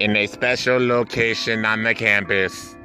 in a special location on the campus.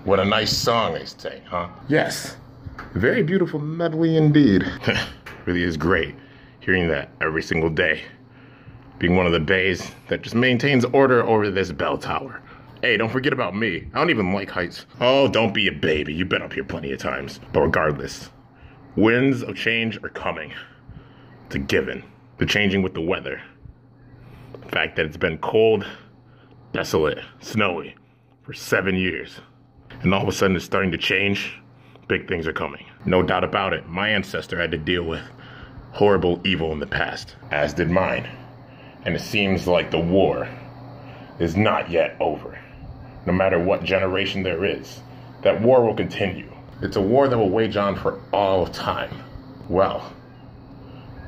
What a nice song they say, huh? Yes, very beautiful medley indeed. Really is great hearing that every single day. Being one of the bays that just maintains order over this bell tower. Hey, don't forget about me. I don't even like heights. Oh, don't be a baby. You've been up here plenty of times. But regardless, winds of change are coming. It's a given. They're changing with the weather. The fact that it's been cold, desolate, snowy for 7 years. And all of a sudden it's starting to change. Big things are coming. No doubt about it. My ancestor had to deal with horrible evil in the past, as did mine. And it seems like the war is not yet over. No matter what generation there is, that war will continue. It's a war that will wage on for all of time. Well,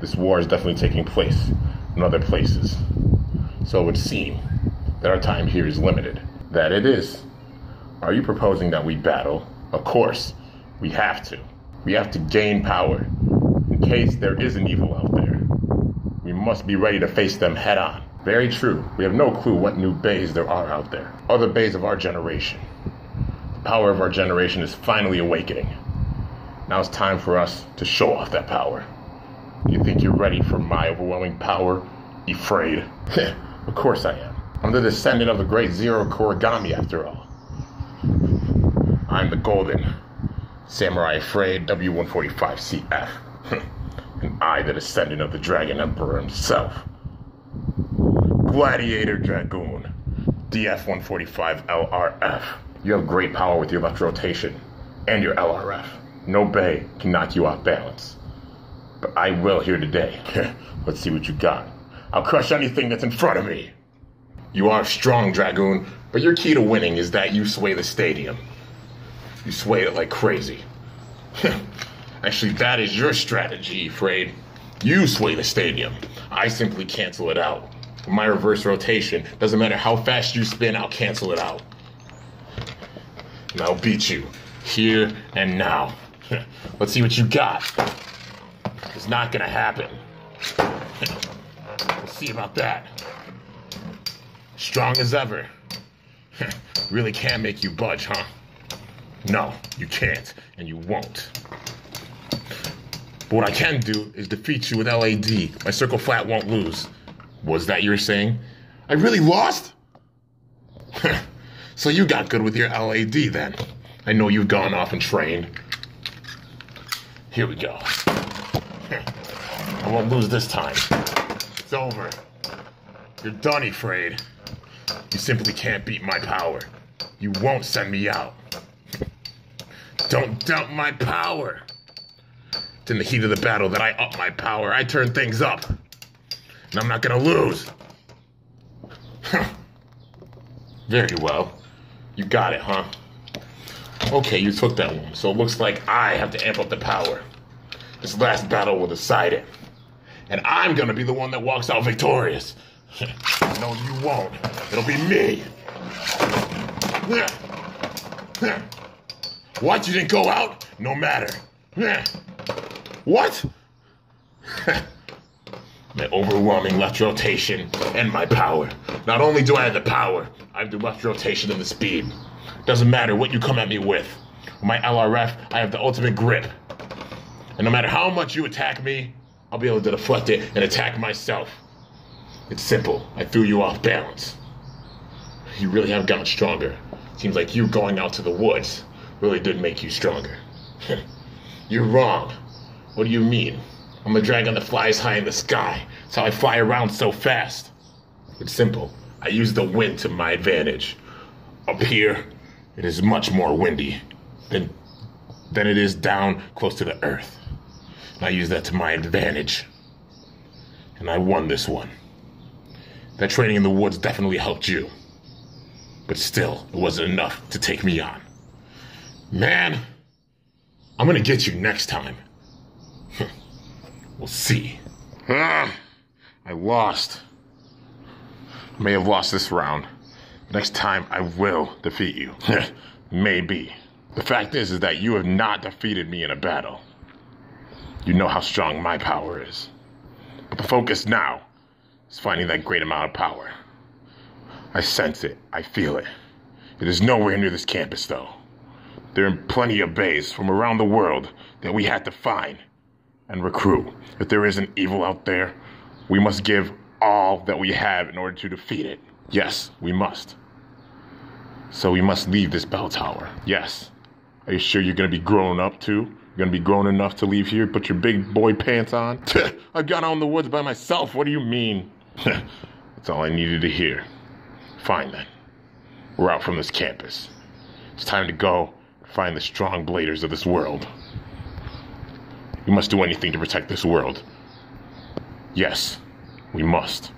this war is definitely taking place in other places. So it would seem that our time here is limited. That it is. Are you proposing that we battle? Of course, we have to. We have to gain power. In case there is an evil out there, we must be ready to face them head on. Very true. We have no clue what new bays there are out there. Other bays of our generation. The power of our generation is finally awakening. Now it's time for us to show off that power. You think you're ready for my overwhelming power, afraid? Of course I am. I'm the descendant of the great Zero Korigami after all. I'm the golden Samurai Afraid W145CF. And I, the descendant of the Dragon Emperor himself. Gladiator Dragoon DF145LRF. You have great power with your left rotation and your LRF. No bay can knock you off balance. But I will here today. Let's see what you got. I'll crush anything that's in front of me. You are strong, Dragoon, but your key to winning is that you sway the stadium. You sway it like crazy. Actually, that is your strategy, Afraid. You sway the stadium. I simply cancel it out. With my reverse rotation, doesn't matter how fast you spin, I'll cancel it out. And I'll beat you, here and now. Let's see what you got. It's not gonna happen. We'll see about that. Strong as ever. Really can't make you budge, huh? No, you can't, and you won't. But what I can do is defeat you with LAD. My circle flat won't lose. Was that you were saying? I really lost? So you got good with your LAD then. I know you've gone off and trained. Here we go. I won't lose this time. It's over. You're done, Afraid. You simply can't beat my power. You won't send me out. Don't doubt my power. It's in the heat of the battle that I up my power. I turn things up. And I'm not gonna lose. Very well. You got it, huh? Okay, you took that one. So it looks like I have to amp up the power. This last battle will decide it. And I'm gonna be the one that walks out victorious. No, you won't. It'll be me. What? You didn't go out? No matter. What? My overwhelming left rotation and my power. Not only do I have the power, I have the left rotation and the speed. Doesn't matter what you come at me with. With my LRF, I have the ultimate grip. And no matter how much you attack me, I'll be able to deflect it and attack myself. It's simple. I threw you off balance. You really have gotten stronger. Seems like you going out to the woods really did make you stronger. You're wrong. What do you mean? I'm a dragon that flies high in the sky. That's how I fly around so fast. It's simple. I use the wind to my advantage. Up here, it is much more windy than it is down close to the earth. And I use that to my advantage. And I won this one. That training in the woods definitely helped you. But still, it wasn't enough to take me on. Man, I'm gonna get you next time. We'll see. I lost. I may have lost this round. Next time, I will defeat you. Maybe. The fact is that you have not defeated me in a battle. You know how strong my power is. But the focus now is finding that great amount of power. I sense it. I feel it. It is nowhere near this campus, though. There are plenty of bays from around the world that we had to find and recruit. If there is an evil out there, we must give all that we have in order to defeat it. Yes, we must. So we must leave this bell tower. Yes. Are you sure you're going to be grown up, too? You're going to be grown enough to leave here, put your big boy pants on? I've gone out in the woods by myself. What do you mean? That's all I needed to hear. Fine, then. We're out from this campus. It's time to go find the strong bladers of this world. We must do anything to protect this world. Yes, we must.